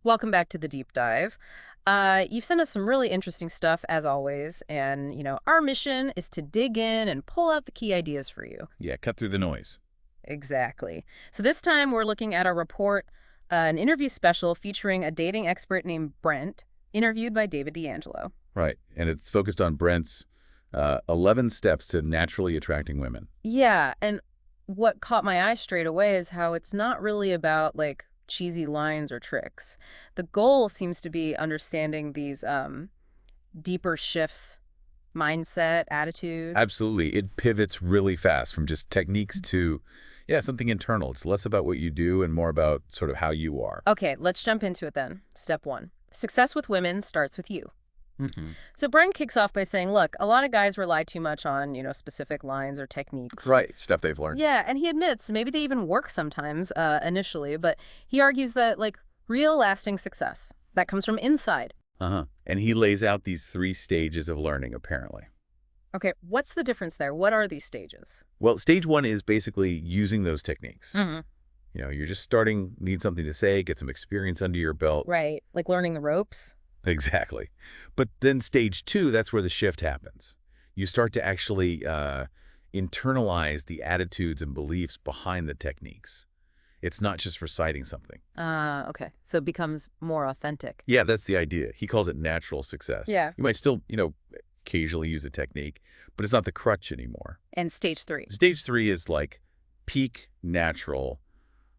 Welcome back to the deep dive. You've sent us some really interesting stuff as always, and our mission is to dig in and pull out the key ideas for you. Yeah, cut through the noise. Exactly. So this time we're looking at a report, an interview special featuring a dating expert named Brent, interviewed by David DeAngelo. Right. And it's focused on Brent's 11 steps to naturally attracting women. Yeah, and what caught my eye straight away is how it's not really about like cheesy lines or tricks. The goal seems to be understanding these deeper shifts, mindset, attitude. Absolutely. It pivots really fast from just techniques to, yeah, something internal. It's less about what you do and more about sort of how you are. Okay, let's jump into it then. Step one. Success with women starts with you. Hmm. So Bren kicks off by saying, look, a lot of guys rely too much on, specific lines or techniques. Right. Stuff they've learned. Yeah, and he admits maybe they even work sometimes initially, but he argues that, like, real lasting success, that comes from inside. Uh-huh. And he lays out these 3 stages of learning, apparently. Okay, what's the difference there? What are these stages? Well, stage 1 is basically using those techniques. Hmm. You're just starting, need something to say, get some experience under your belt. Right, like learning the ropes. Exactly. But then stage 2, that's where the shift happens. You start to actually internalize the attitudes and beliefs behind the techniques. It's not just reciting something. Okay, so it becomes more authentic. Yeah, that's the idea. He calls it natural success. Yeah. You might still, occasionally use a technique, but it's not the crutch anymore. And stage three. Stage 3 is like peak natural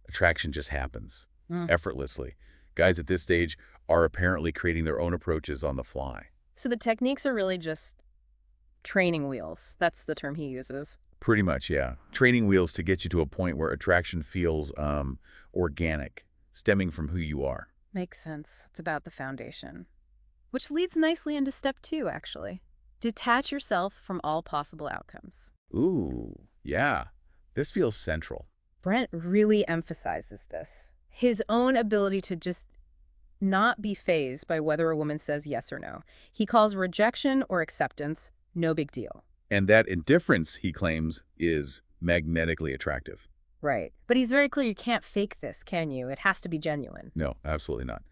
attraction just happens effortlessly. Guys at this stage are apparently creating their own approaches on the fly. So the techniques are really just training wheels. That's the term he uses. Pretty much, yeah. Training wheels to get you to a point where attraction feels organic, stemming from who you are. Makes sense. It's about the foundation. Which leads nicely into step two, actually. Detach yourself from all possible outcomes. Ooh, yeah. This feels central. Brent really emphasizes this. His own ability to just not be fazed by whether a woman says yes or no. He calls rejection or acceptance no big deal. And that indifference, he claims, is magnetically attractive. Right. But he's very clear you can't fake this, can you? It has to be genuine. No, absolutely not.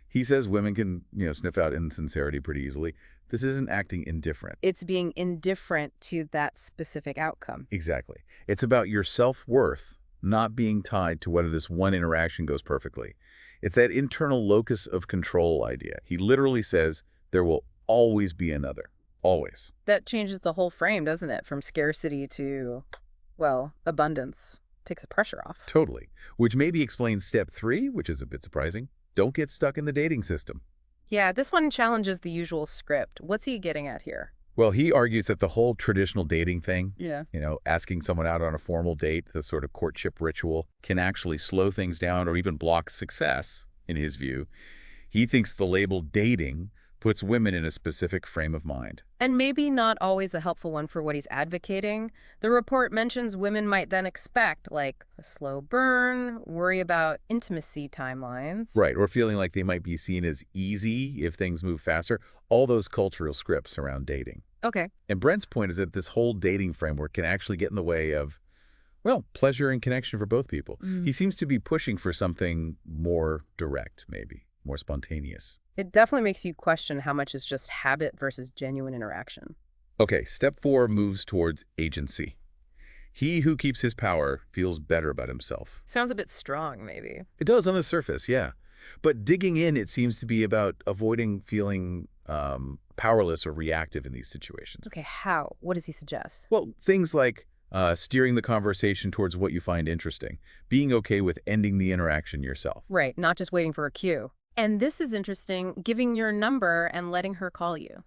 He says women can, sniff out insincerity pretty easily. This isn't acting indifferent. It's being indifferent to that specific outcome. Exactly. It's about your self-worth not being tied to whether this one interaction goes perfectly. It's that internal locus of control idea. He literally says there will always be another. Always. That changes the whole frame, doesn't it? From scarcity to, well, abundance. Takes the pressure off. Totally. Which maybe explains step 3, which is a bit surprising. Don't get stuck in the dating system. Yeah, this one challenges the usual script. What's he getting at here? Well, he argues that the whole traditional dating thing, Yeah. asking someone out on a formal date, the sort of courtship ritual, can actually slow things down or even block success, in his view. He thinks the label dating puts women in a specific frame of mind. And maybe not always a helpful one for what he's advocating. The report mentions women might then expect, like, a slow burn, worry about intimacy timelines. Right, or feeling like they might be seen as easy if things move faster. All those cultural scripts around dating. Okay. And Brent's point is that this whole dating framework can actually get in the way of, well, pleasure and connection for both people. He seems to be pushing for something more direct, maybe, more spontaneous. It definitely makes you question how much is just habit versus genuine interaction. Okay, step 4 moves towards agency. He who keeps his power feels better about himself. Sounds a bit strong, maybe. It does on the surface, yeah. But digging in, it seems to be about avoiding feeling powerless or reactive in these situations. Okay, how? What does he suggest? Well, things like steering the conversation towards what you find interesting, being okay with ending the interaction yourself. Right, not just waiting for a cue. And this is interesting, giving your number and letting her call you.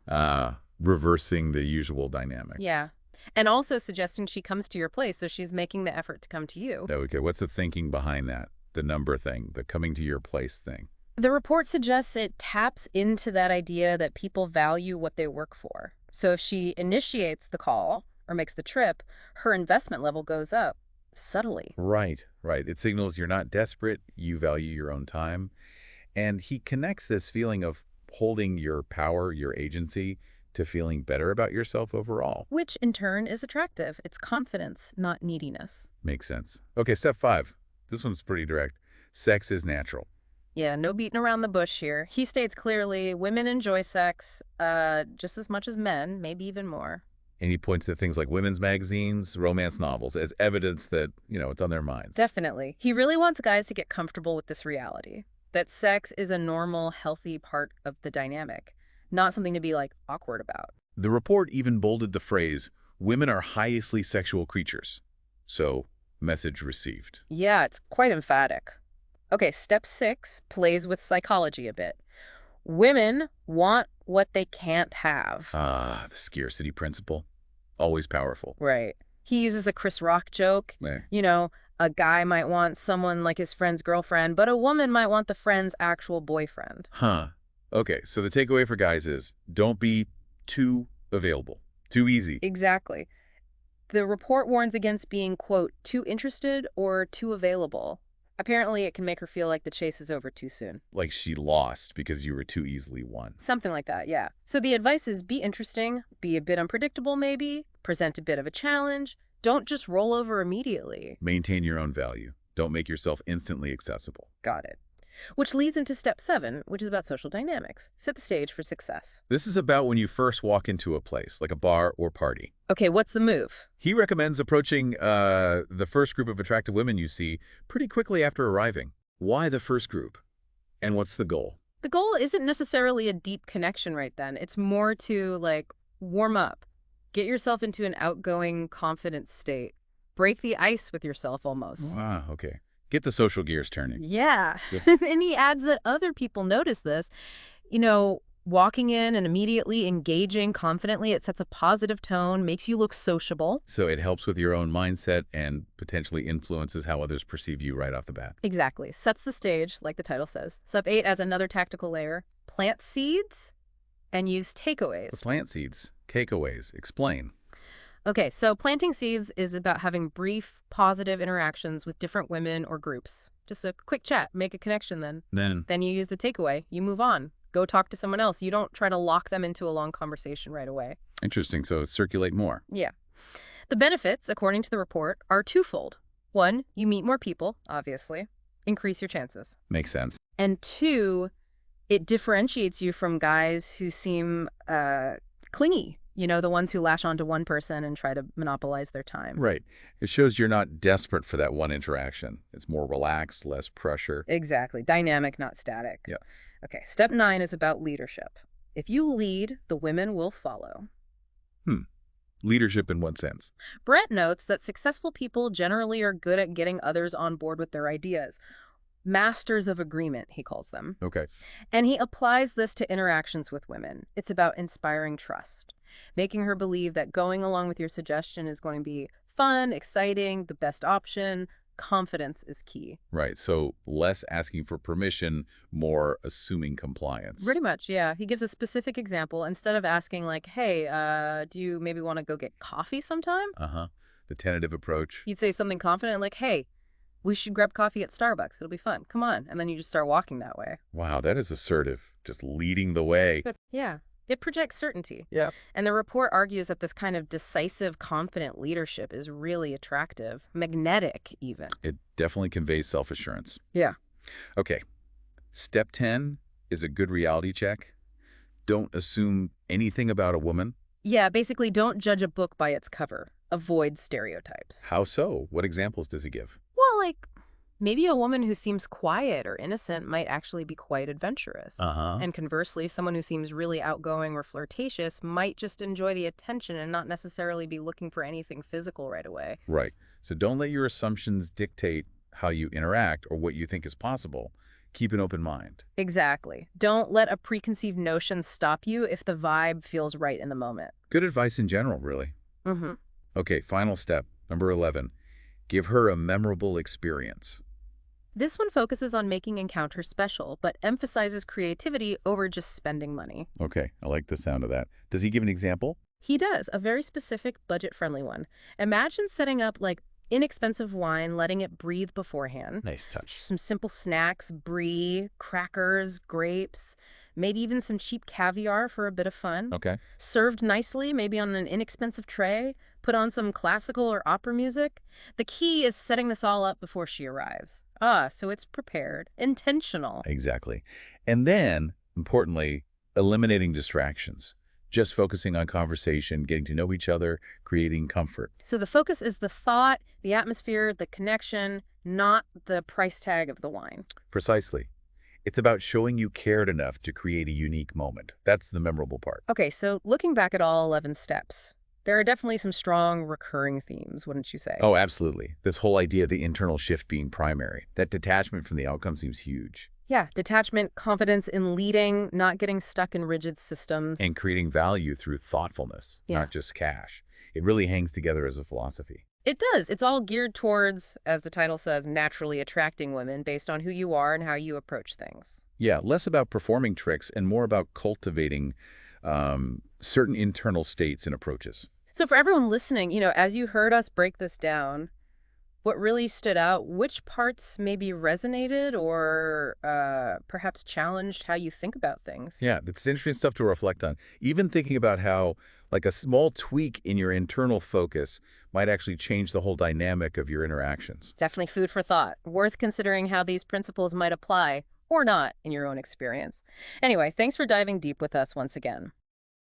Reversing the usual dynamic. Yeah. And also suggesting she comes to your place, so she's making the effort to come to you. Okay, what's the thinking behind that? The number thing, the coming to your place thing. The report suggests it taps into that idea that people value what they work for. So if she initiates the call or makes the trip, her investment level goes up subtly. Right, right. It signals you're not desperate, you value your own time. And he connects this feeling of holding your power, your agency, to feeling better about yourself overall. Which in turn is attractive. It's confidence, not neediness. Makes sense. Okay, step 5. This one's pretty direct. Sex is natural. Yeah, no beating around the bush here. He states clearly women enjoy sex just as much as men, maybe even more. And he points to things like women's magazines, romance novels as evidence that, it's on their minds. Definitely. He really wants guys to get comfortable with this reality, that sex is a normal, healthy part of the dynamic, not something to be, like, awkward about. The report even bolded the phrase, women are highly sexual creatures. So, message received. Yeah, it's quite emphatic. Okay, step 6 plays with psychology a bit. Women want what they can't have. Ah, the scarcity principle. Always powerful. Right. He uses a Chris Rock joke. Eh. A guy might want someone like his friend's girlfriend, but a woman might want the friend's actual boyfriend. Huh. Okay, so the takeaway for guys is don't be too available, too easy. Exactly. The report warns against being, quote, too interested or too available. Apparently, it can make her feel like the chase is over too soon. Like she lost because you were too easily won. Something like that, yeah. So the advice is be interesting, be a bit unpredictable maybe, present a bit of a challenge. Don't just roll over immediately. Maintain your own value. Don't make yourself instantly accessible. Got it. Which leads into step 7, which is about social dynamics. Set the stage for success. This is about when you first walk into a place, like a bar or party. Okay, what's the move? He recommends approaching the first group of attractive women you see pretty quickly after arriving. Why the first group? And what's the goal? The goal isn't necessarily a deep connection right then. It's more to, like, warm up. Get yourself into an outgoing, confident state. Break the ice with yourself almost. Ah, okay. Get the social gears turning. Yeah. Yeah. And he adds that other people notice this. Walking in and immediately engaging confidently, it sets a positive tone, makes you look sociable. So it helps with your own mindset and potentially influences how others perceive you right off the bat. Exactly. Sets the stage, like the title says. Sub 8 adds another tactical layer. Plant seeds and use takeaways. The plant seeds, takeaways, explain. Okay, so planting seeds is about having brief, positive interactions with different women or groups. Just a quick chat, make a connection then. Then you use the takeaway, you move on. Go talk to someone else. You don't try to lock them into a long conversation right away. Interesting, so circulate more. Yeah. The benefits, according to the report, are twofold. 1, you meet more people, obviously. Increase your chances. Makes sense. And 2, it differentiates you from guys who seem clingy. The ones who lash onto one person and try to monopolize their time. Right. It shows you're not desperate for that one interaction. It's more relaxed, less pressure. Exactly. Dynamic, not static. Yeah. Okay, step 9 is about leadership. If you lead, the women will follow. Leadership in what sense? Brent notes that successful people generally are good at getting others on board with their ideas. Masters of agreement, he calls them. Okay. And he applies this to interactions with women. It's about inspiring trust, making her believe that going along with your suggestion is going to be fun, exciting, the best option. Confidence is key. Right, so less asking for permission, more assuming compliance. Pretty much, yeah. He gives a specific example. Instead of asking, like, hey, do you maybe want to go get coffee sometime? Uh-huh. The tentative approach. You'd say something confident like, hey, we should grab coffee at Starbucks. It'll be fun. Come on. And then you just start walking that way. Wow, that is assertive. Just leading the way. But yeah, it projects certainty. Yeah. And the report argues that this kind of decisive, confident leadership is really attractive, magnetic even. It definitely conveys self-assurance. Yeah. Okay. Step 10 is a good reality check. Don't assume anything about a woman. Yeah, basically don't judge a book by its cover. Avoid stereotypes. How so? What examples does he give? Well, like, maybe a woman who seems quiet or innocent might actually be quite adventurous. Uh-huh. And conversely, someone who seems really outgoing or flirtatious might just enjoy the attention and not necessarily be looking for anything physical right away. Right. So don't let your assumptions dictate how you interact or what you think is possible. Keep an open mind. Exactly. Don't let a preconceived notion stop you if the vibe feels right in the moment. Good advice in general, really. Mm-hmm. Okay, final step, number 11. Give her a memorable experience. This one focuses on making encounters special, but emphasizes creativity over just spending money. Okay, I like the sound of that. Does he give an example? He does, a very specific, budget-friendly one. Imagine setting up, like, inexpensive wine, letting it breathe beforehand. Nice touch. Some simple snacks, brie, crackers, grapes, maybe even some cheap caviar for a bit of fun. Okay. Served nicely, maybe on an inexpensive tray. Put on some classical or opera music. The key is setting this all up before she arrives. Ah, so it's prepared, intentional. Exactly. And then, importantly, eliminating distractions. Just focusing on conversation, getting to know each other, creating comfort. So the focus is the thought, the atmosphere, the connection, not the price tag of the wine. Precisely. It's about showing you cared enough to create a unique moment. That's the memorable part. Okay, so looking back at all 11 steps, there are definitely some strong recurring themes, wouldn't you say? Oh, absolutely. This whole idea of the internal shift being primary, that detachment from the outcome seems huge. Yeah, detachment, confidence in leading, not getting stuck in rigid systems. And creating value through thoughtfulness, Yeah, not just cash. It really hangs together as a philosophy. it does. It's all geared towards, as the title says, naturally attracting women based on who you are and how you approach things. Yeah, less about performing tricks and more about cultivating certain internal states and approaches. So for everyone listening, as you heard us break this down, what really stood out, which parts maybe resonated or perhaps challenged how you think about things? Yeah, that's interesting stuff to reflect on. Even thinking about how, like, a small tweak in your internal focus might actually change the whole dynamic of your interactions. Definitely food for thought. Worth considering how these principles might apply or not in your own experience. Anyway, thanks for diving deep with us once again.